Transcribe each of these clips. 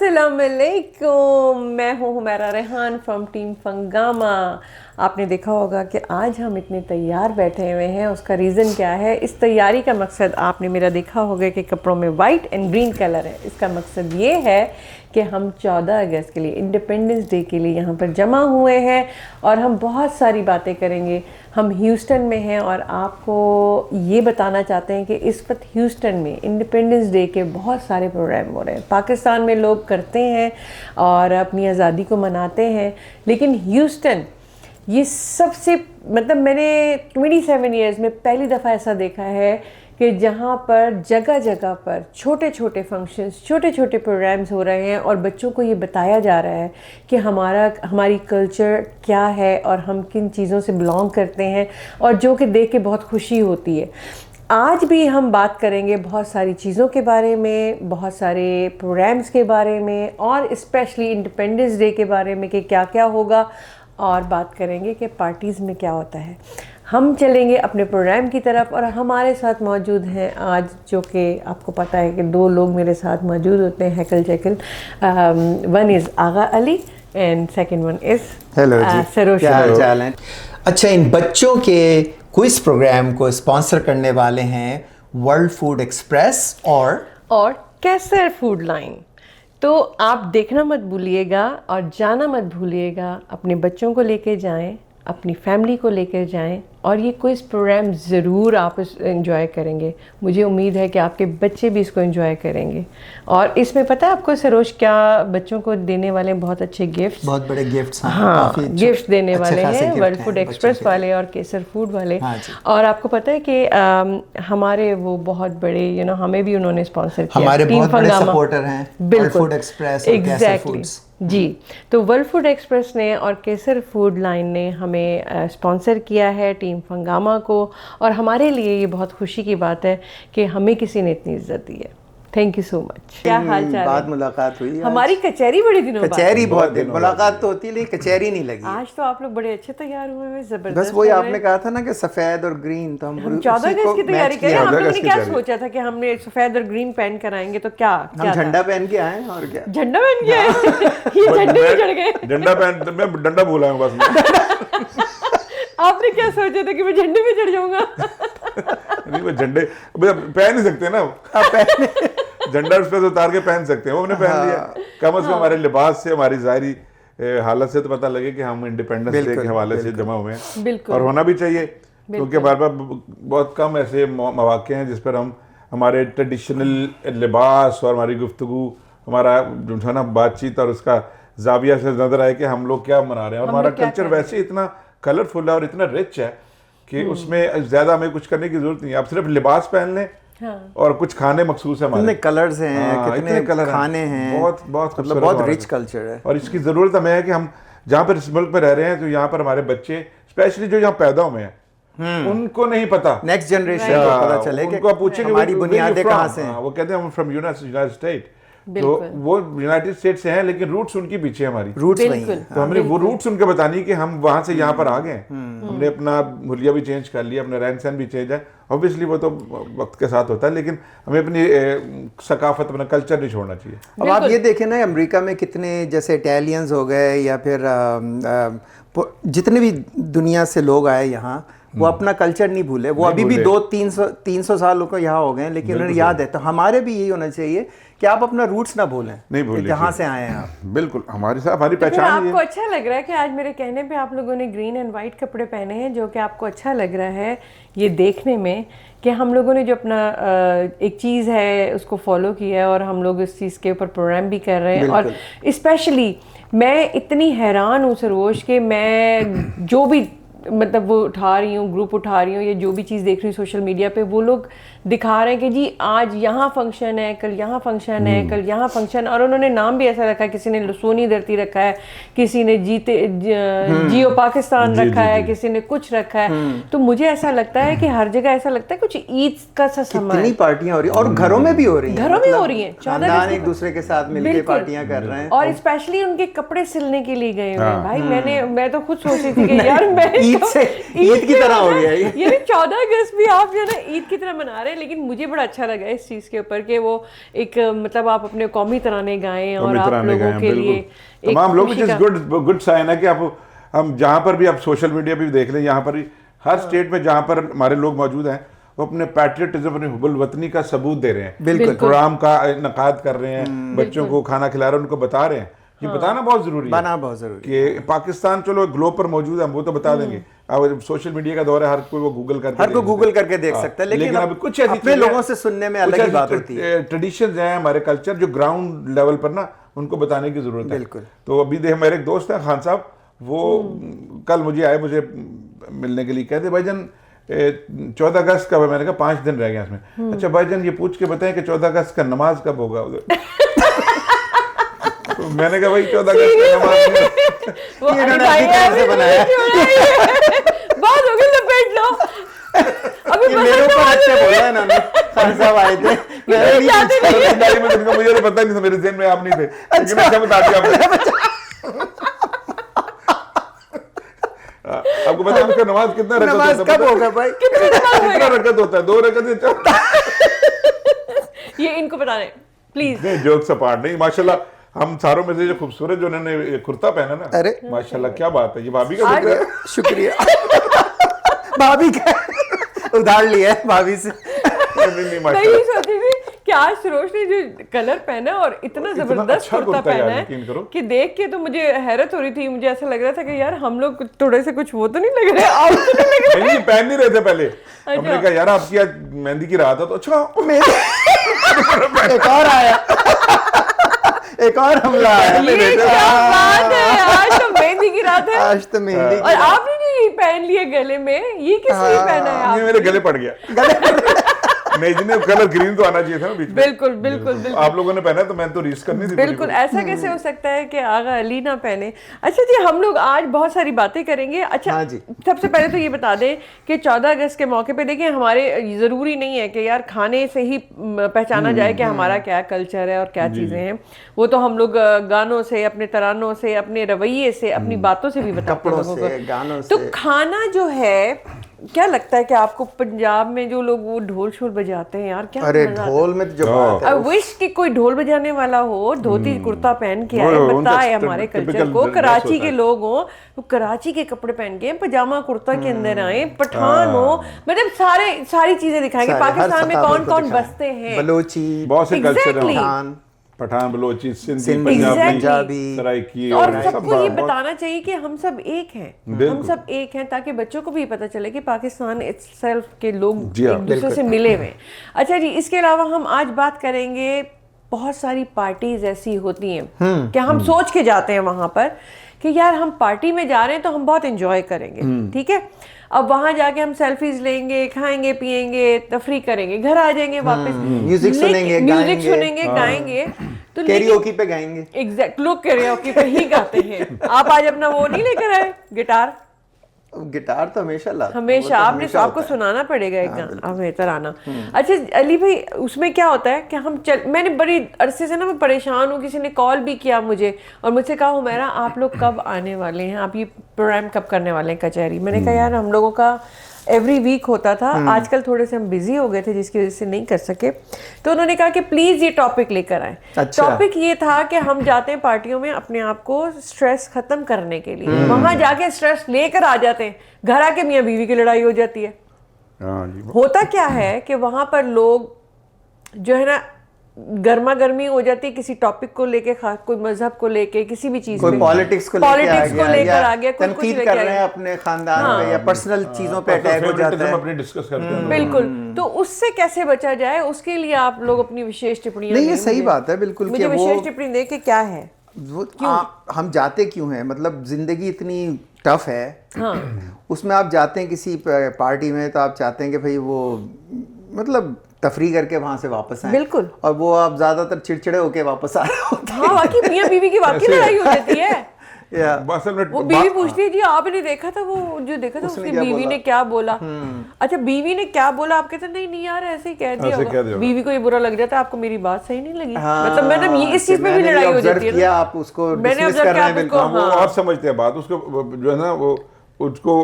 अस्सलाम वालेकुम, मैं हूँ हुमैरा रेहान फ्रॉम टीम फंगामा। आपने देखा होगा कि आज हम इतने तैयार बैठे हुए हैं। उसका रीज़न क्या है? इस तैयारी का मकसद आपने मेरा देखा होगा कि कपड़ों में वाइट एंड ग्रीन कलर है। इसका मकसद ये है कि हम 14 अगस्त के लिए, इंडिपेंडेंस डे के लिए यहाँ पर जमा हुए हैं और हम बहुत सारी बातें करेंगे। हम ह्यूस्टन में हैं और आपको ये बताना चाहते हैं कि इस वक्त ह्यूस्टन में इंडिपेंडेंस डे के बहुत सारे प्रोग्राम हो रहे हैं। पाकिस्तान में लोग करते हैं और अपनी आज़ादी को मनाते हैं, लेकिन ह्यूस्टन ये सबसे मैंने 27 ईयर्स में पहली दफ़ा ऐसा देखा है कि जहाँ पर जगह जगह पर छोटे छोटे फंक्शंस, छोटे छोटे प्रोग्राम्स हो रहे हैं और बच्चों को ये बताया जा रहा है कि हमारी कल्चर क्या है और हम किन चीज़ों से बिलोंग करते हैं, और जो कि देख के बहुत खुशी होती है। आज भी हम बात करेंगे बहुत सारी चीज़ों के बारे में, बहुत सारे प्रोग्राम्स के बारे में, और स्पेशली इंडिपेंडेंस डे के बारे में कि क्या क्या होगा, और बात करेंगे कि पार्टीज़ में क्या होता है। हम चलेंगे अपने प्रोग्राम की तरफ और हमारे साथ मौजूद हैं आज, जो कि आपको पता है कि दो लोग मेरे साथ मौजूद होते हैं, हैकल जैकल। One is Agha Ali and second one is hello ji, Sarosh. क्या हाल चाल है? अच्छा, इन बच्चों के क्विज प्रोग्राम को स्पॉन्सर करने वाले हैं वर्ल्ड फूड एक्सप्रेस और कैसर फूड लाइन। तो आप देखना मत भूलिएगा और जाना मत भूलिएगा। अपने बच्चों को लेके जाएं, अपनी फैमिली को लेकर जाएं, और ये क्विज़ प्रोग्राम ज़रूर आप एंजॉय करेंगे। मुझे उम्मीद है कि आपके बच्चे भी इसको एंजॉय करेंगे। और इसमें पता है आपको सरोज क्या बच्चों को देने वाले बहुत अच्छे गिफ्ट्स, बहुत बड़े गिफ्ट्स हैं। हाँ, गिफ्ट देने वाले हैं वर्ल्ड फूड एक्सप्रेस वाले और केसर फूड वाले। हाँ, और आपको पता है कि हमारे वो बहुत बड़े हमें भी उन्होंने स्पॉन्सर किया। हमारे बहुत बड़े सपोर्टर हैं वर्ल्ड फूड एक्सप्रेस और केसर फूड्स जी। तो वर्ल्ड फूड एक्सप्रेस ने और केसर फूड लाइन ने हमें स्पॉन्सर किया है टीम फंगामा को, और हमारे लिए ये बहुत खुशी की बात है कि हमें किसी ने इतनी इज्जत दी है। Thank you so much. क्या हाल चाल है? बाद मुलाकात हुई हमारी कचहरी बड़े दिनों बाद। कचहरी बहुत दिन मुलाकात तो होती है लेकिन कचहरी नहीं लगी। आज तो आप लोग बड़े अच्छे तैयार हुए हैं, जबरदस्त। बस वही आपने कहा था ना कि सफेद और ग्रीन, तो हम 14 अगस्त की तैयारी करें। हम लोगों ने क्या सोचा था कि हमने सफेद और ग्रीन पहन कर आएंगे, तो क्या हम झंडा पहन के आए और क्या झंडा पहन के आए। ये झंडे पे चढ़ गए। झंडा पहन, मैं डंडा भूला हूं बस। आपने क्या सोचा था कि मैं झंडे पे चढ़ जाऊंगा? नहीं, वो झंडे पहन नहीं सकते ना, झंडा उस पर उतार के पहन सकते हैं, वो हमने पहन लिया। कम से कम हमारे लिबास से, हमारी जाहिरी हालत से तो पता लगे कि हम इंडिपेंडेंस डे के हवाले से जमा हुए हैं, और होना भी चाहिए, क्योंकि बार बार बहुत कम ऐसे मौके हैं जिस पर हम हमारे ट्रेडिशनल लिबास और हमारी गुफ्तगू, हमारा जो है ना बातचीत और उसका जाविया से नजर आए कि हम लोग क्या मना रहे हैं। और हमारा कल्चर वैसे इतना कलरफुल है और इतना रिच है कि उसमें ज्यादा हमें कुछ करने की जरूरत नहीं है। आप सिर्फ लिबास पहन लें। हाँ। और कुछ खाने मखसूस है, कितने कलर्स हैं, कितने कलर खाने हैं, बहुत मतलब बहुत रिच कल्चर है। और इसकी जरूरत हमें है कि हम जहाँ पर इस मुल्क में रह रहे हैं, तो यहाँ पर हमारे बच्चे स्पेशली जो यहाँ पैदा हुए हैं, उनको नहीं पता, नेक्स्ट जनरेशन को पता चले कि उनको पूछेंगे हमारी बुनियादें कहाँ से हैं। वो कहते हैं हम फ्रॉम यूनाइटेड स्टेट, तो वो यूनाइटेड स्टेट से हैं लेकिन रूट्स उनकी पीछे हमारी रूट्स वही हैं। तो हमने वो रूट्स उनके बतानी कि हम वहां से यहाँ पर आ गए। हमने अपना हुलिया भी चेंज कर लिया, अपना रहन सहन भी चेंज है। ऑब्वियसली वो तो वक्त के साथ होता है, लेकिन हमें अपनी सकाफत, अपना कल्चर नहीं छोड़ना चाहिए। अब आप ये देखें ना, अमेरिका में कितने जैसे इटालियंस हो गए या फिर जितने भी दुनिया से लोग आए यहाँ, वो अपना कल्चर नहीं भूले। वो अभी भी 200-300 साल को यहाँ हो गए, लेकिन उन्हें याद है। तो हमारे भी यही होना चाहिए कि आप अपना रूट्स ना भूलें, नहीं भूलें जहाँ से आए हैं आप। बिल्कुल, हमारी पहचान है। आपको अच्छा लग रहा है कि आज मेरे कहने पे आप लोगों ने ग्रीन एंड वाइट कपड़े पहने हैं, जो कि आपको अच्छा लग रहा है ये देखने में कि हम लोगों ने जो अपना एक चीज़ है उसको फॉलो किया है, और हम लोग इस चीज़ के ऊपर प्रोग्राम भी कर रहे हैं। और स्पेशली मैं इतनी हैरान हूँ सरोज के, मैं जो भी वो उठा रही हूँ, ग्रुप उठा रही हूँ, या जो भी चीज़ देख रही हूँ सोशल मीडिया पे, वो लोग दिखा रहे हैं कि जी आज यहाँ फंक्शन है, कल यहाँ फंक्शन है, कल यहाँ फंक्शन, और उन्होंने नाम भी ऐसा रखा है। किसी ने सोनी धरती रखा है, किसी ने जियो पाकिस्तान रखा है, किसी ने कुछ रखा है। तो मुझे ऐसा लगता है कि हर जगह ऐसा लगता है कुछ ईद का सा समय। कितनी पार्टियां हो रही हैं, और घरों में भी हो रही हैं, घरों में हो रही हैं। 14 अगस्त एक दूसरे के साथ मिलकर पार्टियां कर रहे हैं, और स्पेशली उनके कपड़े सिलने के लिए गए हुए हैं। भाई मैं तो खुद सोच रही थी कि यार मैं ईद की तरह हो गया ये। यानी 14 अगस्त भी आप जो है ना ईद की तरह मना रहे हैं, लेकिन मुझे बड़ा अच्छा लगा इस चीज़ के ऊपर कि वो एक मतलब आप अपने कौमी तराने गाएं और आप लोगों के लिए एक तमाम लोग, खुशी का गुड साइन है कि आप हम जहाँ पर भी आप सोशल मीडिया पे भी देख लें, यहाँ पर भी हर स्टेट में जहाँ पर हमारे लोग मौजूद हैं वो अपने पैट्रियटिज्म, अपनी हुब्बुल वतनी का सबूत दे रहे हैं। बिल्कुल। प्रोग्राम का इनकाद कर रहे हैं, बच्चों को खाना खिला रहे हैं, उनको बता रहे हैं। ये बताना बहुत जरूरी है, बनाना बहुत जरूरी कि पाकिस्तान चलो ग्लोब पर मौजूद है, वो तो बता देंगे। अब सोशल मीडिया का दौर है, हर कोई वो गूगल करके हर को गूगल करके देख सकता है, लेकिन अब कुछ ऐसी अपने लोगों से सुनने में अलग ही बात होती है। ट्रेडिशंस हैं हमारे कल्चर जो ग्राउंड लेवल पर ना उनको बताने की जरूरत है। बिल्कुल। तो अभी देख, मेरे एक दोस्त हैं खान साहब, वो कल मुझे आए, मुझे मिलने के लिए कहते भाईजान 14 अगस्त का, मैंने कहा 5 दिन रह गए इसमें। अच्छा भाईजान ये पूछ के बताएं कि 14 अगस्त का नमाज कब होगा उधर? तो मैंने कहा भाई 14 अगस्त का नमाज वो ये अरे इन्होंने भाई अपनी तरफ से बनाया। बहुत हो गई, लपेट लो अभी ये मेरे ऊपर अच्छे बोला है इन्होंने। खान साहब आए थे, मैंने नहीं जाते पूछा। नहीं। मुझे तो पता नहीं था, मेरे ज़हन में आप नहीं थे, लेकिन अच्छा बता दिया आपने। आपको पता है उसका नमाज कितना रकत नमाज होता है? कब होगा भाई? कितना रकत होता है? 2 रकत। ये इनको बताना है प्लीज। नहीं, जोक्स अपार्ट, नहीं माशाल्लाह हम सारों में से जो खूबसूरत जो उन्होंने ये कुर्ता पहना ना, अरे माशाल्लाह क्या बात है। ये भाभी का कुर्ता है? शुक्रिया। भाभी का उधार लिया है भाभी से। नहीं मैं माशाल्लाह ये सोचती थी कि आज सरोज ने जो कलर पहना और इतना जबरदस्त अच्छा कुर्ता कुर्ता यार, पहना यकीन करो। है कि देख के तो मुझे हैरत हो रही थी। मुझे ऐसा लग रहा था कि यार हम लोग थोड़े से कुछ वो तो नहीं लग रहे, आउट तो नहीं लग रहे। नहीं, ये पहन नहीं रहे थे पहले। हमने कहा यार आपकी आज मेहंदी की रात है, तो अच्छा एक और आया, एक और हमला आया। ये क्या बात है, आज तो मेहंदी की रात है आज तो मेहंदी की और आपने जो ये पहन लिया गले में, ये किस लिए पहना है ये आप? मेरे गले पड़ गया। नहीं जिन्हें कलर ग्रीन तो आना चाहिए था ना बीच में। बिल्कुल बिल्कुल बिल्कुल आप लोगों ने पहना तो मैं तो रीस करनी थी। बिल्कुल। ऐसा कैसे हो सकता है कि आगा अली ना पहने? अच्छा जी, हम लोग आज बहुत सारी बातें करेंगे। अच्छा हाँ जी। सबसे पहले तो ये बता दें कि 14 अगस्त के मौके पे देखिए, हमारे ज़रूरी नहीं है कि यार खाने से ही पहचाना जाए कि हमारा क्या कल्चर है और क्या चीज़ें हैं। वो तो हम लोग गानों से, अपने तरानों से, अपने रवैये से, अपनी बातों से भी बताते हैं कपड़ों लोगों से, गानों को। तो से। खाना जो है, क्या लगता है कि आपको पंजाब में जो लोग वो ढोल शोल बजाते हैं यार, क्या अरे मजा आता है? ढोल में तो जो बात है, आई विश कि कोई ढोल बजाने वाला हो, धोती कुर्ता पहन के आए, वो उनका बताए हमारे कल्चर typical को। dress कराची होता के है। लोग हो तो कराची के कपड़े पहन के पजामा कुर्ता के अंदर आए, पठान हो, मतलब सारी चीजें दिखाएंगे सारे, हर पाकिस्तान में सताबत कौन को कौन दिखाएं। बसते हैं। बलोची, बहुत से कल्चर Exactly. हैं, पठान, बलोची, सिंधी, सिंधी, पंजाबी, सराइकी और सब सबको ये बहुत- बताना चाहिए कि हम सब एक हैं, हम बिल्कुल। सब एक हैं, ताकि बच्चों को भी पता चले कि पाकिस्तान इटसेल्फ के लोग जी हाँ, एक दूसरे से मिले हुए हैं। अच्छा जी, इसके अलावा हम आज बात करेंगे, बहुत सारी पार्टीज ऐसी होती हैं कि हम सोच के जाते हैं वहां पर कि यार हम पार्टी में जा रहे हैं तो हम बहुत एंजॉय करेंगे, ठीक है। अब वहां जाके हम सेल्फीज लेंगे, खाएंगे पिएंगे, तफरी करेंगे, घर आ जाएंगे वापस, म्यूजिक सुनेंगे, म्यूजिक गाएंगे। सुनेंगे, गाएंगे। तो कैरियोकी पे गाएंगे। एग्जैक्ट लोग कैरियोकी पे ही गाते हैं। आप आज अपना वो नहीं लेकर आए गिटार? गिटार तो हमेशा लाते हैं, हमेशा वो तो आपने हमेशा आपको होता है। सुनाना पड़ेगा एक गाना, हमें तराना। अच्छा अली भाई, उसमें क्या होता है कि मैंने बड़ी अरसे से ना मैं परेशान हूँ, किसी ने कॉल भी किया मुझे और मुझसे कहा हुमैरा आप लोग कब आने वाले हैं, आप ये प्रोग्राम कब करने वाले हैं कचहरी? मैंने कहा यार हम लोगों का एवरी वीक होता था, आजकल थोड़े से हम बिजी हो गए थे जिसकी वजह से नहीं कर सके। तो उन्होंने कहा कि प्लीज ये टॉपिक लेकर आए। अच्छा। टॉपिक ये था कि हम जाते हैं पार्टियों में अपने आप को स्ट्रेस खत्म करने के लिए, वहां जाके स्ट्रेस लेकर आ जाते हैं, घर आके मियाँ बीवी की लड़ाई हो जाती है। हाँ जी। होता क्या है कि वहां पर लोग जो है ना गर्मा गर्मी हो जाती है किसी टॉपिक को लेके, कोई मजहब को लेके, किसी भी चीज कोई में, पॉलिटिक्स को लेकर आ गया, कोई कुछ तनकीद लेके कर आ रहे हैं गया। अपने खानदान पे या पर्सनल चीजों पे अटैक हो जाता है। अपने डिस्कस करते हैं। बिल्कुल। तो उससे कैसे बचा जाए, उसके लिए आप लोग अपनी विशेष टिप्पणियां नहीं, ये दें सही मुझे। बात है बिल्कुल मुझे कि वो विशेष टिप्पणी दे कि क्या है हम जाते क्यों हैं, मतलब जिंदगी इतनी टफ है। हाँ। उसमें आप जाते हैं किसी पार्टी में तो आप चाहते हैं कि भाई वो मतलब तफरी करके वहां से वापस आए। बिल्कुल। और वो आप ज्यादातर चिड़चिड़े होके वापस आ रहे होते हाँ, वाकई मियाँ बीवी की वाकई लड़ाई हो जाती है। हैं। या असल में वो बीवी पूछती है जी आपने देखा था, वो जो देखा था उसने उसकी क्या बीवी बोला? ने क्या बोला? अच्छा बीवी ने क्या बोला? आप कहते नहीं नहीं यार ऐसे ही कह दिया ऐसे होगा। कह दिया होगा। बीवी को ये बुरा लग जाता है, आपको मेरी बात सही नहीं लगी। हाँ, मतलब मैडम ये इस चीज पे भी मैंने लड़ाई हो observe जाती है किया, ना। आप उसको मैंने dismiss observe कर किया, रहे हैं आप उसको बिल्कुल। वो हाँ। आप समझते हैं बात उसको जो है ना वो उसको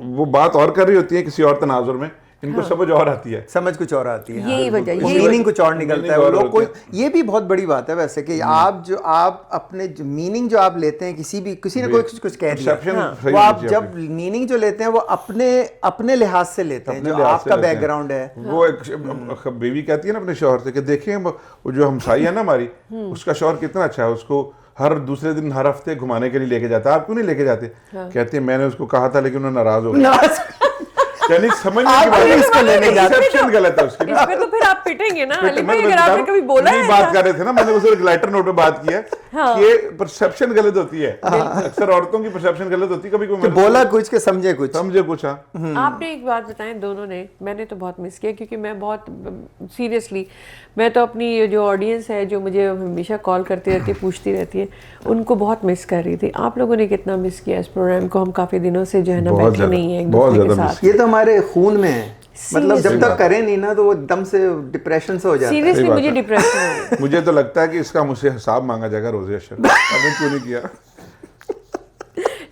वो बात और कर रही होती है किसी और तनाजुर में, इनको समझ और आती है, समझ कुछ और आती है। यही वजह, वो यही मीनिंग कुछ और निकलता है। meaning वो और लोग कोई, होती ये भी बहुत बड़ी बात है वैसे कि आप अपने मीनिंग जो आप लेते हैं, किसी ने कोई कुछ कह दिया, Perception सही वो आप होनी चाहिए जब मीनिंग जो लेते हैं वो अपने लिहाज से लेते हैं, अपने जो लिहाज से आपका लेते हैं। बैकग्राउंड है। वो एक बीवी कहती है ना अपने शौहर से कि देखिए वो जो हमसाई है ना हमारी, उसका शौहर कितना अच्छा है, उसको हर दूसरे दिन हर हफ्ते घुमाने के लिए लेके जाता है, आप क्यों नहीं लेके जाते? कहते हैं मैंने उसको कहा था लेकिन उन्होंने नाराज हो गया। यानी समझ आप भी इसको लेने जाते परसेप्शन गलत है उसकी। इस पे तो फिर आप पिटेंगे ना अली भाई, मैं अगर बता आपने रहा कभी हूँ, बोला है यही बात ऐसा? कर रहे थे ना, मैंने उसे एक लाइटर नोट पे बात की है कि ये परसेप्शन गलत होती है। अक्सर औरतों की परसेप्शन गलत होती है, कभी कि कोई बोला कुछ के समझे कुछ। समझे कुछ। हाँ, आपने एक बात बताएं दोनों ने, मैंने तो बहुत मिस किया क्योंकि मैं बहुत सीरियसली, मैं तो अपनी जो ऑडियंस है जो मुझे हमेशा कॉल करती रहती है, पूछती रहती है, उनको बहुत मिस कर रही थी। आप लोगों ने कितना मिस किया इस प्रोग्राम को? हम काफी दिनों से जो है ना बहुत बैठे ज्यादा, नहीं है एक बहुत दूसरे के ज्यादा साथ। ये तो हमारे खून में है, मतलब जब Seriously। तक करें नहीं ना तो वो एकदम से डिप्रेशन से हो जाता है। सीरियसली सही बात मुझे है। डिप्रेशन हो गया। मुझे तो लगता है कि इसका मुझसे हिसाब मांगा जाएगा रोज़े अशर, आपने क्यों नहीं किया?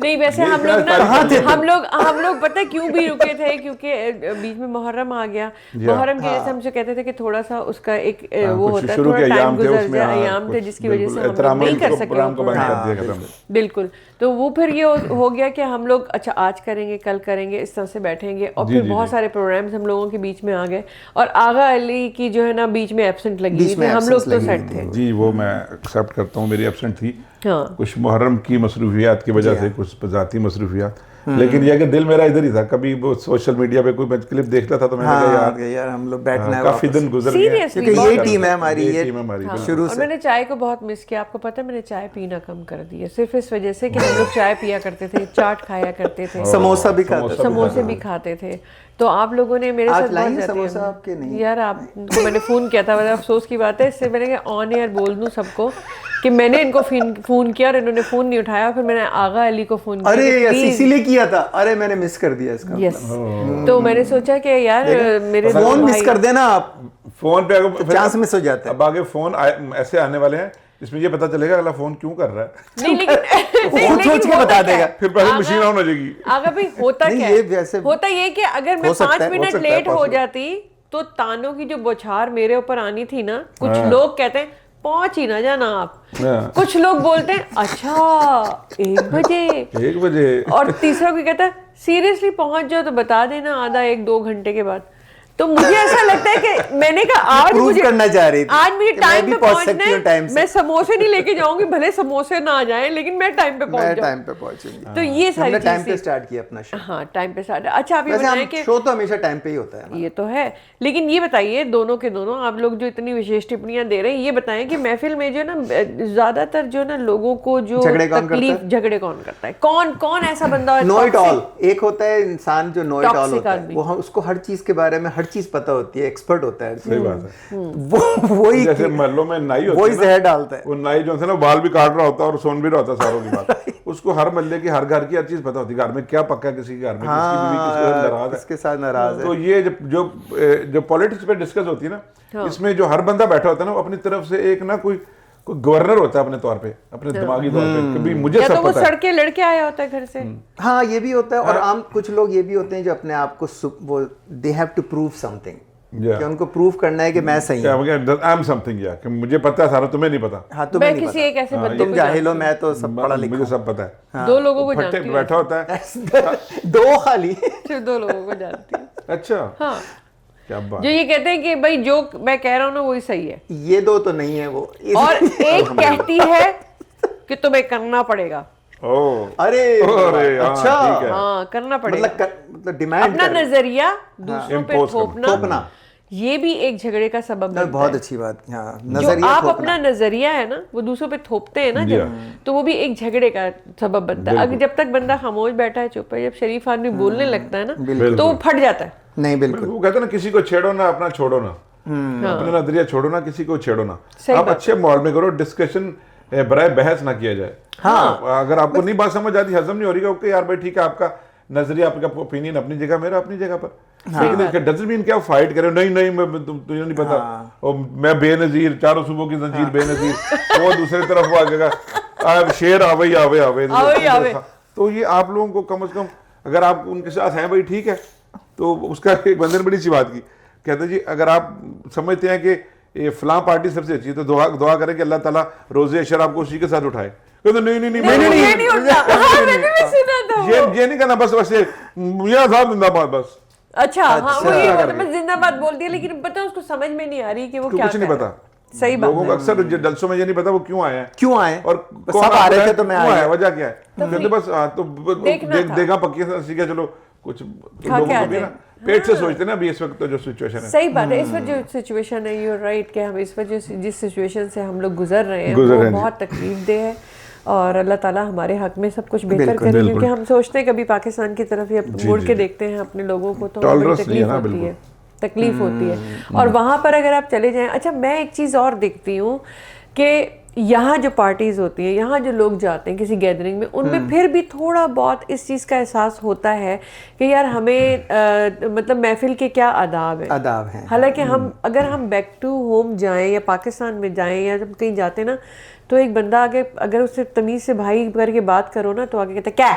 नहीं वैसे ये हम इतना लोग ना, कहाँ थे हम लोग पता है क्यों भी रुके थे, क्योंकि बीच में मुहर्रम आ गया। मुहर्रम के जैसे हमसे कहते थे कि थोड़ा सा उसका एक वो कुछ होता है, शुरू थोड़ा के टाइम अयाम थे गुजर उसमें, जाए, हाँ, अयाम थे कुछ जिसकी वजह से बिल्कुल हम लोग एहतराम नहीं कर को सके प्रोग्राम को वो बंद कर प्रोग्राम। दिया खत्म। बिल्कुल, तो वो फिर ये हो गया कि हम लोग अच्छा आज करेंगे कल करेंगे इस तरह से बैठेंगे, और जी, फिर जी, बहुत जी। सारे प्रोग्राम्स हम लोगों के बीच में आ गए, और आगा अली की जो है ना बीच में एब्सेंट लगी हुई बीच थी, में हम लोग absence तो लगी हुई सेट थे। जी वो मैं एक्सेप्ट करता हूँ, मेरी एब्सेंट थी हाँ कुछ मुहर्रम की मसरूफियात की वजह से, कुछ ज़ाती मसरूफियात, लेकिन यह कि दिल मेरा इधर ही था। कभी वो सोशल मीडिया पे कोई मैं क्लिप देखता था तो मैंने कहा हाँ यार यार हम लोग बैठना है काफी वापस। दिन गुजर गए, Seriously, क्योंकि बहुत ये टीम है हमारी, ये टीम है हमारी हाँ, शुरू और से। मैंने चाय को बहुत मिस किया। आपको पता है मैंने चाय पीना कम कर दिया सिर्फ इस वजह से कि हम लोग चाय पिया करते थे, चाट खाया करते थे, समोसा भी खाते थे। समोसे भी खाते थे। तो आप लोगों ने मेरे आज साथ लाएंगे बहुत जाती है। समोसा आपके? नहीं यार आपको मैंने फ़ोन किया था, बड़ा अफसोस की बात है, इससे मैंने कहा ऑन एयर बोल दूं सबको कि मैंने इनको फ़ोन किया और इन्होंने फ़ोन नहीं उठाया, फिर मैंने आगा अली को फ़ोन किया अरे कि यस, please- इसीलिए किया था। अरे मैंने मिस कर दिया इसका। यस, तो मैंने सोचा कि यार मेरे दो फोन मिस भाई- कर देना आप, फोन पे अगर चांस मिस हो जाता है। अब आगे फोन ऐसे आने वाले हैं जिसमें ये पता चलेगा अगला फोन क्यों कर रहा है, नहीं लेकिन सोच सोच के बता देगा। फिर पहले मशीन ऑन हो जाएगी। अगर भाई होता नहीं, क्या ये है? वैसे होता ये कि अगर मैं हो सकता 5 है, मिनट हो सकता है, लेट हो possible। जाती तो तानों की जो बौछार मेरे ऊपर आनी थी ना, कुछ लोग कहते हैं पहुंच ही ना जाना आप, हाँ। कुछ लोग बोलते हैं अच्छा 1 बजे, 1 बजे, और तीसरा कोई कहता है सीरियसली पहुंच जाओ तो बता देना आधा 1-2 घंटे के बाद। तो मुझे ऐसा लगता है कि मैंने कहा आज प्रूव मुझे करना चाह रही थी आज मुझे कि मैं टाइम भी पे पहुंच पहुंचना सकती हूँ टाइम है, से। मैं समोसे नहीं लेके जाऊंगी, भले समोसे ना आ जाए लेकिन मैं टाइम पे पहुंच मैं जाऊँ। टाइम पे पहुंचूंगी। तो ये सारी हमने टाइम पे चीजें, स्टार्ट किया अपना शो। हाँ टाइम पे स्टार्ट। अच्छा आप ये वैसे बताएं हम कि शो तो हमेशा टाइम पे ही होता है ना। ये तो है, लेकिन ये बताइए दोनों के दोनों आप लोग जो इतनी विशेष टिप्पणियां दे रहे हैं, ये बताएं कि महफिल में जो ना ज्यादातर जो ना लोगों को जो झगड़े कौन तकलीफ, करता झगड़े कौन करता है? कौन कौन ऐसा बंदा है नो इट toxic? ऑल। एक होता है इंसान जो नो इट ऑल Toxic होता है, आदमी। वो उसको हर चीज के बारे में हर चीज पता होती है, एक्सपर्ट होता है। सही बात है। वही जैसे महलों में नाई होती वही है ना, जहर डालता है। वो नाई जो है ना बाल भी काट रहा होता है और सुन भी रहा होता है सारों की बात, उसको हर महल्ले की हर घर की हर चीज पता होती है, घर में क्या पक्का है, किसी के घर में किसकी बीवी किसके साथ नाराज है। इसके साथ नाराज है। तो ये जो पॉलिटिक्स पे डिस्कस होती है ना, इसमें जो हर बंदा बैठा होता है ना, वो अपनी तरफ से एक ना कोई गवर्नर होता है अपने तौर पे, अपने दिमागी तौर पे, कभी मुझे या तो सब वो पता है। सड़के लड़के आया होता है घर से। हाँ ये भी होता है। और आम कुछ लोग ये भी होते हैं जो अपने आप को वो they have to prove something, Yeah. कि उनको प्रूव करना है कि मैं सही हूँ। आई एम समथिंग, या कि मुझे पता है सारा, तुम्हें नहीं पता। हाँ तुम्हें मैं नहीं किसी एक पता, ऐसे बंदे तुम को जाहिल हो, मैं तो सब पढ़ा लिखा मुझे हूँ। सब पता है। दो लोगों को फट्टे जानती हूँ, बैठा होता है। दो खाली। सिर्फ 2 लोगों को जानती हूँ। अच्छा, हाँ, क्या बात। जो ये कहते हैं कि भाई जो मैं कह रहा हूँ ना वही सही है, ये दो तो नहीं है वो। और एक कहती है कि तुम्हें करना पड़ेगा। ओह, अरे अरे, हाँ, अच्छा, ठीक है। हाँ करना पड़ेगा, मतलब डिमांड अपना नजरिया दूसरों पे Impose थोपना, थोपना। ये भी एक झगड़े का सबब बनता बहुत है। अच्छी बात। हाँ जो नजरिया आप थोपना। अपना नजरिया है ना वो दूसरों पे थोपते हैं ना जब, तो वो भी एक झगड़े का सबब बनता है। अगर जब तक बंदा खामोश बैठा है, चुप है, जब शरीफ आदमी बोलने लगता है ना तो वो फट जाता है। नहीं बिल्कुल। वो कहते हैं ना, किसी को छेड़ो ना, अपना छोड़ो ना, अपना नजरिया छोड़ो ना, किसी को छेड़ो ना। सही आप बात अच्छे माहौल में करो, डिस्कशन बराए बहस ना किया जाए। हाँ, अगर आपको नहीं बात समझ आती, हजम नहीं हो रही, ओके यार भाई ठीक है, आपका नजरिया, आपका ओपिनियन अपनी जगह, मेरा अपनी जगह पर, लेकिन डजंट मीन कि आप फाइट करें, नहीं नहीं मैं तुझे नहीं पता, और मैं बेनजीर, चारों सुबह की जंजीर बेनजीर, वो दूसरी तरफ वो आ जाएगा शेर आवे आवे आवे। आवे। तो ये आप लोगों को कम से कम अगर आप उनके साथ हैं भाई ठीक है। तो उसका एक बंदे ने बड़ी अच्छी बात की, कहते जी अगर आप समझते हैं कि ये फलां पार्टी सबसे अच्छी है तो दुआ करें कि अल्लाह ताला रोज़े अशर आपको उसी के साथ उठाए। कहते नहीं नहीं नहीं ये नहीं होता। हाँ, मैंने भी सुना था वो। ये नहीं करना, बस वैसे मियां साहब जिंदाबाद बस। अच्छा हाँ, वो ये होता है, बस जिंदाबाद बोल दिया, लेकिन पता है उसको समझ में नहीं आ रही कि वो क्या कुछ नहीं कर रहा है। पता। सही बात लोगों को अक्सर जलसों में ये नहीं पता वो क्यों आए हैं, क्यों आए और सब आ रहे थे तो मैं क्यों आया। आया, वजह क्या है। कहते बस तो देखा पक्की सीखा, चलो कुछ लोगों को भी ना पेट से सोचते ना अभी इस वक्त तो जो सिचुएशन है। सही बात है, इस वक्त जो सिचुएशन है, यू राइट, कि हम इस वक्त जिस सिचुएशन से हम लोग गुजर रहे हैं वो बहुत तकलीफ दे है, और अल्लाह ताला हमारे हक में सब कुछ बेहतर करे, क्योंकि हम सोचते हैं कभी पाकिस्तान की तरफ या मुड़ के देखते हैं अपने लोगों को तो बड़ी तकलीफ होती है। और वहाँ पर अगर आप चले जाएं, अच्छा मैं एक चीज़ और देखती हूँ कि यहाँ जो पार्टीज होती हैं, यहाँ जो लोग जाते हैं किसी गैदरिंग में, उनमें फिर भी थोड़ा बहुत इस चीज़ का एहसास होता है कि यार हमें मतलब महफिल के क्या आदाब हैं। हालांकि अगर हम बैक टू होम जाएं या पाकिस्तान में जाएं या जब कहीं जाते ना, तो एक बंदा आगे अगर उससे तमीज़ से भाई करके बात करो ना, तो आगे कहते क्या,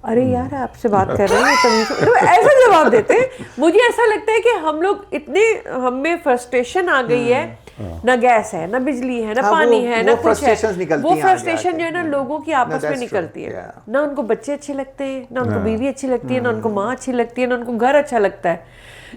अरे यार आपसे बात कर रहे हैं तमीज़, तो ऐसा जवाब देते हैं। मुझे ऐसा लगता है कि हम लोग इतने, हम में फ्रस्ट्रेशन आ गई है, ना गैस है, ना बिजली है, ना पानी है, ना कुछ है। वो फ्रस्ट्रेशन जो है ना लोगों की आपस में निकलती है। ना उनको बच्चे अच्छे लगते हैं, ना उनको बीवी अच्छी लगती है, ना उनको माँ अच्छी लगती है, ना उनको घर अच्छा लगता है।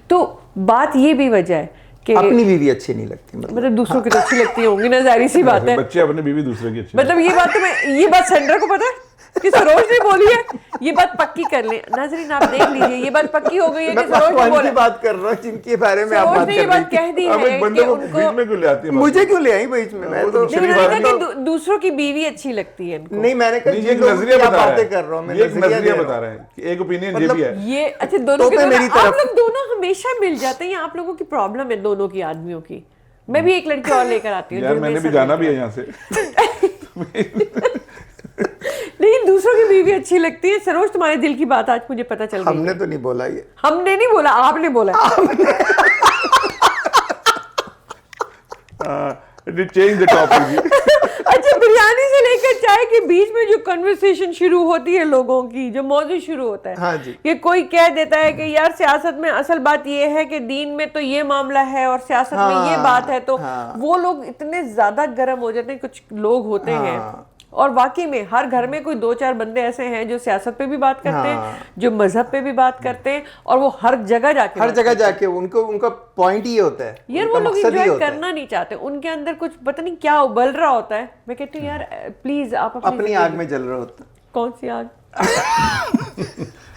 तो बात ये भी वजह है कि अपनी बीवी अच्छी नहीं लगती, मतलब दूसरों की तो अच्छी लगती होंगी ना, जाहिर सी बात है। बच्चे अपनी बीवी दूसरे की अच्छी, मतलब ये बात सेंडर को पता है कि सरोज ने बोली है, ये बात पक्की कर ले नाजरीन, आप देख लीजिए, ये बात पक्की हो गई है कि सरोज ने बोला, बात कर रहा हूँ जिनके बारे में आप सरोज बात ने कर ये रही बात कह दी है कि उनको, में क्यों ले आती है, मुझे क्यों ले आई बीच में, मैं तो दूसरों की बीवी अच्छी लगती है इनको। नहीं, मैंने कहा ये नजरिया बता बातें कर रहा हूँ, मैं नजरिया बता रहे हैं, एक ओपिनियन ये भी है। ये अच्छा दोनों के आप लोग दोनों हमेशा मिल जाते हैं, आप लोगों की प्रॉब्लम है दोनों की आदमियों की। मैं भी एक लड़की और लेकर आती हूँ, मैंने भी जाना भी है यहाँ से। लेकिन दूसरों की बीवी अच्छी लगती है। सरोज तुम्हारे दिल की बात आज मुझे पता चल गई। हमने तो नहीं बोला ये, हमने नहीं बोला, आपने बोला। Change the topic. अच्छा, बिरयानी से लेकर चाय के बीच में जो कन्वर्सेशन शुरू होती है लोगों की, जो मौजू शुरू होता है, हाँ जी, कि कोई कह देता है कि यार सियासत में असल बात ये है कि दीन में तो ये मामला है और सियासत में ये बात है, तो वो लोग इतने ज्यादा गर्म हो जाते हैं। कुछ लोग होते हैं, और वाकई में हर घर में कोई 2-4 बंदे ऐसे हैं जो सियासत पे भी बात करते हैं, जो मजहब पे भी बात करते हैं, और वो हर जगह जाके उनका पॉइंट ही होता है यार, वो लोग एंजॉय करना नहीं चाहते, उनके अंदर कुछ पता नहीं क्या उबल रहा होता है। मैं कहती हूँ यार प्लीज आप अपनी आग में जल रहा होता। कौन सी आग?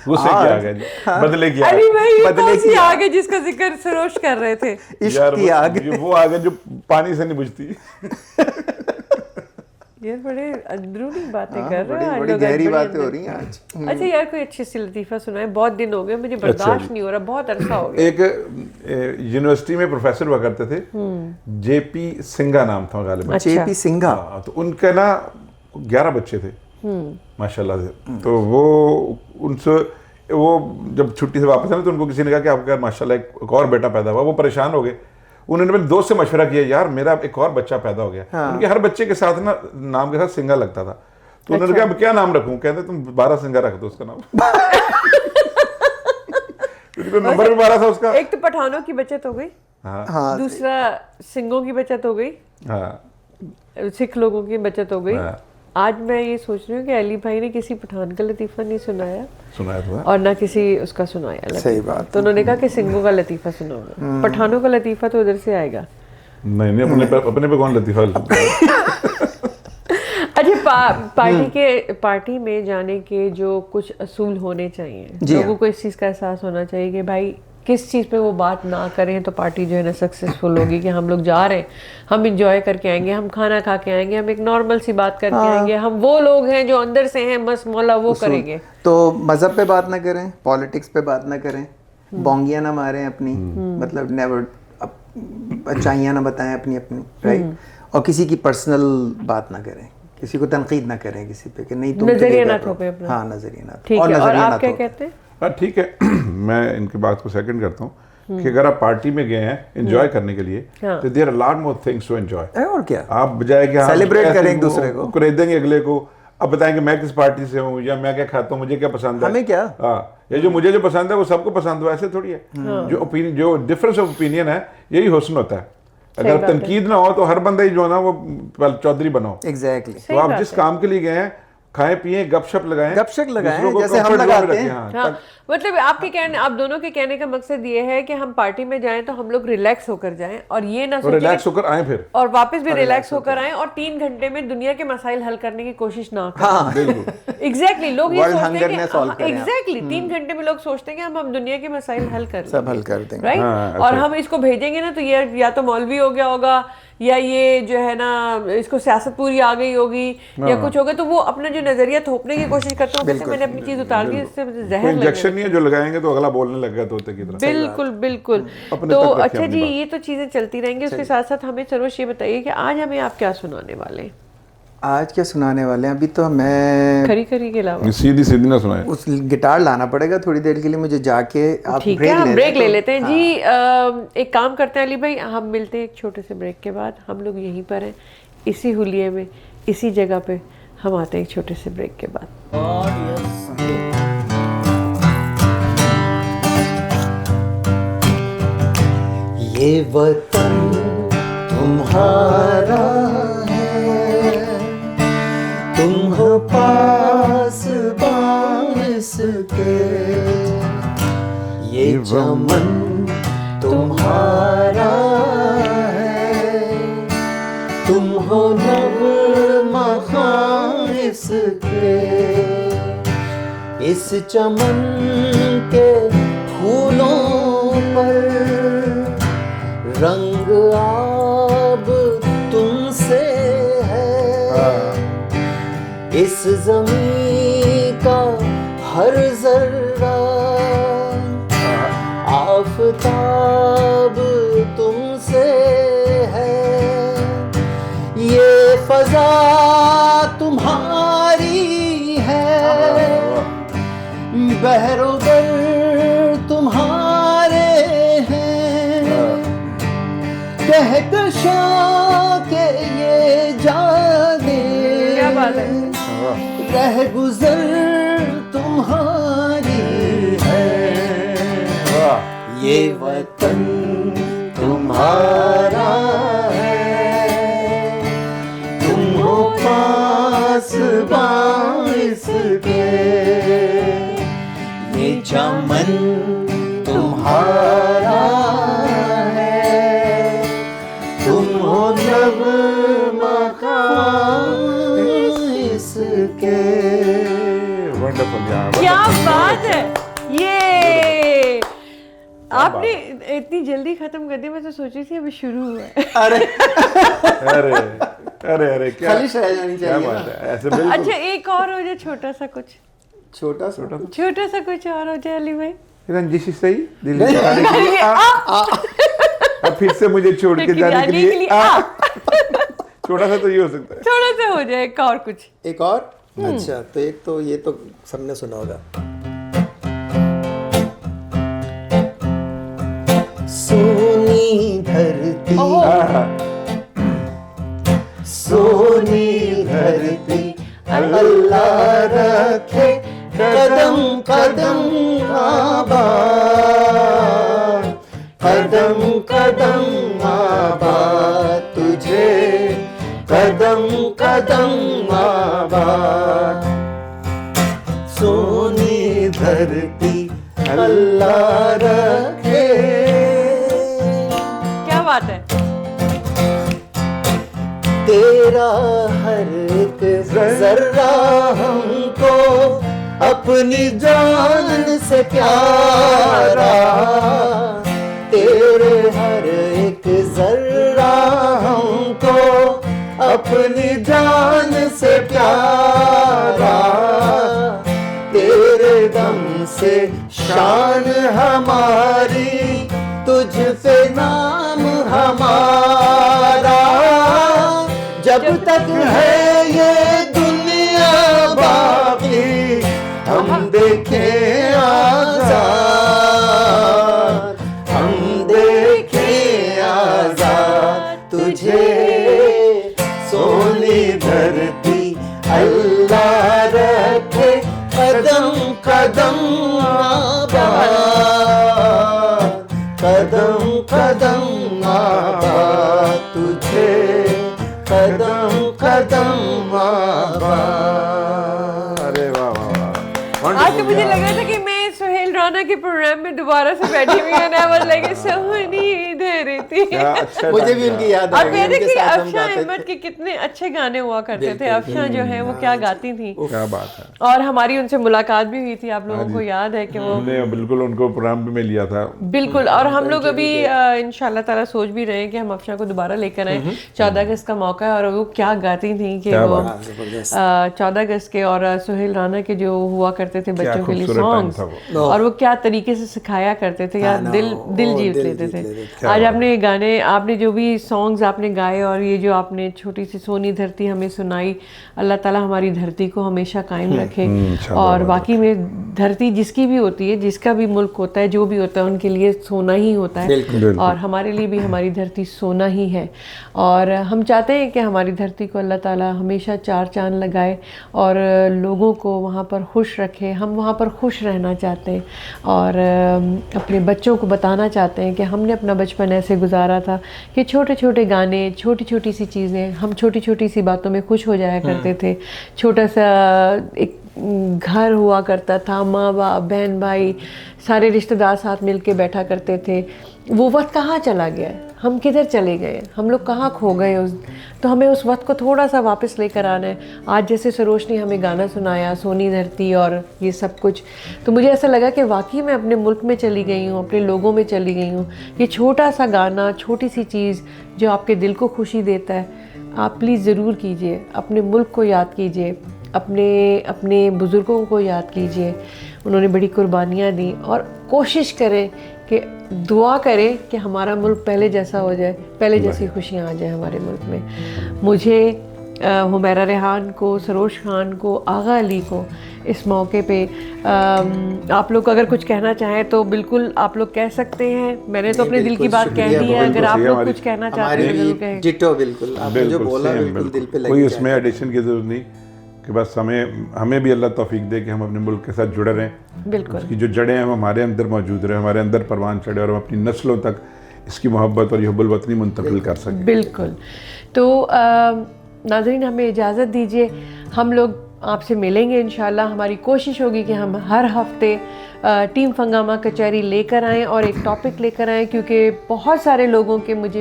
गुस्से की आग है, बदले की आग। अरे भाई कौन सी आग है जिसका जिक्र सरोज कर रहे थे? इश्क की आग। वो आग है जो पानी से नहीं बुझती। यार बड़े अंदरूनी बातें कर रहे हैं, बड़ी गहरी बातें हो रही हैं आज। अच्छा यार कोई अच्छी सी लतीफा सुनाए, बहुत दिन हो गए, मुझे बर्दाश्त नहीं हो रहा, बहुत अरसा हो गया। एक यूनिवर्सिटी में प्रोफेसर हुआ करते थे, जेपी सिंघा नाम था गालिबा। जेपी सिंघा, तो उनके ना 11 बच्चे थे माशाल्लाह से। तो वो उनसे वो जब छुट्टी से वापस आए तो उनको किसी ने कहा कि आपका माशाल्लाह एक और बेटा पैदा हुआ। वो परेशान हो गए, उन्होंने मेरे दोस्त से मशवरा किया, यार मेरा एक और बच्चा पैदा हो गया। उनके हर बच्चे के साथ ना नाम के साथ सिंघा लगता था, तो उन्होंने कहा अब क्या नाम रखूं? कहते तुम 12 सिंघा रख दो उसका नाम। नंबर भी 12 था उसका। एक तो पठानों की बचत हो गई, हाँ, दूसरा सिंघों की बचत हो गई, सिख लोगों की बचत हो गई। आज मैं ये सोच रही हूँ कि अली भाई ने किसी पठान का लतीफा नहीं सुनाया तो और ना किसी उसका सुनाया। सही बात। तो उन्होंने कहा कि सिंघों का लतीफा सुनाऊंगा, पठानों का लतीफा तो उधर से आएगा। नहीं अपने पे कौन लतीफा। अच्छा, पार्टी में जाने के जो कुछ असूल होने चाहिए, लोगों को इस चीज़ का एहसास होना चाहिए कि भाई किस चीज़ पे वो बात ना करें तो पार्टी जो है ना सक्सेसफुल होगी। कि हम लोग जा रहे हैं, हम इंजॉय करके आएंगे, हम खाना खा के आएंगे, हम एक नॉर्मल सी बात करके आएंगे, हम वो लोग हैं जो अंदर से हैं मस्त मौला, वो करेंगे। तो मजहब पे बात ना करें, पॉलिटिक्स पे बात ना करें, बोंगियां ना मारें अपनी, मतलब नेवर अच्छाइयाँ ना बताएं अपनी, राइट। और किसी की पर्सनल बात ना करें, किसी को तनकीद ना करें किसी पे कि नहीं तुम नजरिया ना थोपे अपना। हाँ, नजरिया ना। ठीक है, और आप क्या कहते हैं? हाँ ठीक है, मैं इनकी बात को सेकंड करता हूँ कि अगर आप पार्टी में गए हैं एंजॉय करने के लिए, तो there are lot more things to enjoy. और क्या, आप बजाय कि सेलिब्रेट करें एक दूसरे को, खरीदेंगे अगले को, अब बताएं कि मैं किस पार्टी से हूँ या मैं क्या खाता हूँ, मुझे क्या पसंद है, हमें क्या? हाँ, ये जो मुझे जो पसंद है वो सबको पसंद हो, ऐसे थोड़ी है। जो ओपिनियन, जो डिफरेंस ऑफ ओपिनियन है, यही हुस्न होता है। अगर बात है। तनकीद ना हो तो हर बंदा ही जो है ना वो चौधरी बनाओ। एग्जैक्टली। तो आप जिस काम के लिए गए हैं, खाएं पिए, गपशप लगाएं, लगाएं, दूसरों को जैसे हम comfort zone में लगाते हैं। रखें, हाँ, हाँ, मतलब आपके कहने, आप दोनों के कहने का मकसद ये है कि हम पार्टी में जाएं तो हम लोग रिलैक्स होकर जाएं और ये ना और सोचें रिलैक्स होकर आए फिर। और वापस भी रिलैक्स होकर आएं और 3 घंटे में दुनिया के मसाइल हल करने की कोशिश ना करें। हाँ बिल्कुल। एग्जैक्टली, लोग ये World सोचते hunger हैं ने solve करें आप। एग्जैक्टली 3 घंटे में लोग सोचते हैं कि हम दुनिया के मसाइल हल कर सब हल कर देंगे। राइट। हाँ, और अच्छा। हम इसको भेजेंगे ना तो ये या तो मौलवी हो गया होगा या ये जो है ना इसको सियासत पूरी आ गई होगी या कुछ होगा, तो वो अपना जो नजरिया थोपने की कोशिश करते हैं, कहते हैं, मैंने अपनी चीज उतार दी, इससे मुझे जहर कोई लगने इंजेक्शन नहीं है जो लगाएंगे तो अगला बोलने लग गया तोते की तरह। बिल्कुल बिल्कुल। अपने तो तक रखिए अच्छा अपनी जी, बात। ये तो चीजें चलती रहेंगी, उसके साथ साथ हमें सरोज ये बताइए कि आज हमें आप क्या सुनाने वाले हैं, आज क्या सुनाने वाले हैं? अभी तो मैं खरी खरी के अलावा। सीधी सीधी ना सुनाए। उस गिटार लाना पड़ेगा थोड़ी देर के लिए मुझे जाके। आप ठीक है, हम ब्रेक ले तो- लेते हैं जी। एक काम करते हैं अली भाई, हम मिलते हैं एक छोटे से ब्रेक के बाद। हम लोग यहीं पर हैं, इसी हुलिये में, इसी जगह पे हम आते हैं एक छोटे से ब्रेक के बाद। ये वतन तुम्हारा है, तुम हो पास बारिश के, ये चमन तुम्हारा है, तुम हो नगमा खारिश के, इस चमन के फूलों पर रंग आब तुमसे है, इस ज़मीं का हर जर्रा आफताब तुमसे है, ये फजा तुम्हारी है, बहरोगर तुम्हारे हैं, कहकशां के ये जाने, क्या बात है। रह गुजर तुम्हारी है, ये वतन तुम्हारा है, तुम हो पास बारिश के, ये चमन तुम्हारा है, तुम हो नगमा खारिश के। वंडरफुल यार, क्या wonderful। बात है। ये आपने इतनी जल्दी खत्म कर दिया, मैं तो सोची थी अभी शुरू हुआ है। अरे अरे अरे अरे क्या खालिश रह जानी क्या चाहिए बात ना। है, ऐसे बिल्कुल। अच्छा, एक और हो जाए, छोटा सा कुछ, छोटा छोटा सा कुछ और हो जाए अली भाई। रंजिश सही दिल निकालने के लिए अब फिर से मुझे छोड़ के जाने के लिए छोटा सा तो ये हो सकता है। थोड़ा सा हो जाए एक और कुछ। एक और। अच्छा, तो एक तो ये तो सबने सुना होगा। सोनी धरती, सोनी धरती, अल्लाह रखे कदम कदम आबाद, कदम कदम आबाद तुझे, कदम कदम आबाद, सोनी धरती अल्लाह रखे। क्या बात है। तेरा हर एक जर्रा हमको अपनी जान से प्यारा, तेरे हर एक जर्रा हमको अपनी जान से प्यारा, तेरे दम से शान हमारी, तुझ पे नाम हमारा, जब तक है ये दुनिया बाकी हम देखें आजाद, हम देखें आजाद तुझे, सोनी धरती अल्लाह कदम कदम आबाद तुझे, कदम कदम आबाद। अरे वाह वाह वाह। आज तो मुझे लग रहा था कि मैं सुहेल राना के प्रोग्राम में दोबारा से बैठी हुई हूँ। I was like, सोहनी इधर थी। क्या अच्छा मुझे ढंग भी का। उनकी याद आ और गई, कहते उनके कि साथ हम अफशा गाते अहमद थे। के कितने अच्छे गाने हुआ करते थे। बिल्कुल, अफशा जो है वो क्या गाती थी। क्या बात है। और हमारी उनसे मुलाकात भी हुई थी, आप लोगों को याद है कि वो हमने बिल्कुल उनको प्रोग्राम पे में लिया था। बिल्कुल। और हम लोग अभी इंशाल्लाह ताला सोच भी रहे हैं कि हम अफशा को दोबारा लेकर आए। 14 अगस्त का मौका है और वो क्या गाती थी कि क्या वो बात। 14 अगस्त के और सुहेल राना के जो हुआ करते थे बच्चों के लिए खूबसूरत टाइम सॉन्ग्स, था वो। और वो क्या तरीके से सिखाया करते थे यार, दिल जीत लेते थे। आज आपने ये गाने, आपने जो भी सॉन्ग्स आपने गाए और ये जो आपने छोटी सी सोनी धरती हमें सुनाई, अल्लाह ताला हमारी धरती को हमेशा कायम रखे। और बाकी में धरती जिसकी भी होती है, जिसका भी मुल्क होता है, जो भी होता है, उनके लिए सोना ही होता है। बिल्कुल। और हमारे लिए भी हमारी धरती सोना ही है। और हम चाहते हैं कि हमारी धरती को अल्लाह ताला हमेशा चार चांद लगाए और लोगों को वहाँ पर खुश रखे। हम वहाँ पर खुश रहना चाहते हैं और अपने बच्चों को बताना चाहते हैं कि हमने अपना बचपन ऐसे गुजारा था कि छोटे छोटे गाने, छोटी छोटी सी चीज़ें, हम छोटी छोटी सी बातों में खुश हो जाया करते थे। छोटा सा एक घर हुआ करता था, माँ बाप बहन भाई सारे रिश्तेदार साथ मिल के बैठा करते थे। वो वक्त कहाँ चला गया है, हम किधर चले गए, हम लोग कहाँ खो गए तो हमें उस वक्त को थोड़ा सा वापस लेकर आना है। आज जैसे सरोज ने हमें गाना सुनाया, सोनी धरती और ये सब कुछ, तो मुझे ऐसा लगा कि वाकई मैं अपने मुल्क में चली गई हूँ, अपने लोगों में चली गई हूँ। ये छोटा सा गाना, छोटी सी चीज़ जो आपके दिल को खुशी देता है, आप प्लीज़ ज़रूर कीजिए। अपने मुल्क को याद कीजिए, अपने बुज़ुर्गों को याद कीजिए, उन्होंने बड़ी कुर्बानियाँ दी। और कोशिश करें कि दुआ करें कि हमारा मुल्क पहले जैसा हो जाए, पहले जैसी खुशियाँ आ जाए हमारे मुल्क में। मुझे हुमैरा रेहान को, सरोज खान को, आगा अली को इस मौके पे आप लोग अगर कुछ कहना चाहें तो बिल्कुल आप लोग कह सकते हैं। मैंने तो अपने दिल की बात कह दी है, अगर आप लोग कुछ कहना चाहते हैं तो जरूर कहें। डिटो बिल्कुल, आपने जो बोला बिल्कुल दिल पे लग कोई गया। उसमें एडिशन की जरूरत नहीं कि बस हमें भी अल्लाह तौफीक दे कि हम अपने मुल्क के साथ जुड़े रहें। बिल्कुल। उसकी जो जड़ें हैं वो हमारे अंदर मौजूद रहे, हमारे अंदर परवान चढ़े और हम अपनी नस्लों तक इसकी मोहब्बत और ये हुब्बुल वतनी मुंतकिल कर सकें। बिल्कुल। तो नाज़रीन, हमें इजाज़त दीजिए, हम लोग आपसे मिलेंगे इंशाल्लाह। हमारी कोशिश होगी कि हम हर हफ्ते टीम फंगामा कचहरी लेकर आएँ और एक टॉपिक लेकर आएँ, क्योंकि बहुत सारे लोगों के मुझे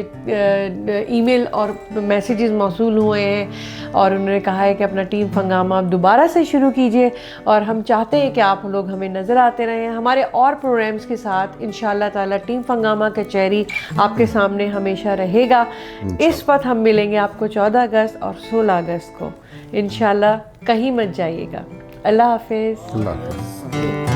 ईमेल और मैसेजेस मौसूल हुए हैं और उन्होंने कहा है कि अपना टीम फंगामा आप दोबारा से शुरू कीजिए। और हम चाहते हैं कि आप लोग हमें नज़र आते रहें हमारे और प्रोग्राम्स के साथ। इंशाल्लाह ताला टीम फंगामा कचहरी आपके सामने हमेशा रहेगा। इस वक्त हम मिलेंगे आपको 14 अगस्त और 16 अगस्त को इंशाल्लाह। कहीं मत जाइएगा। अल्लाह हाफिज़। अल्लाह हाफ़िज़।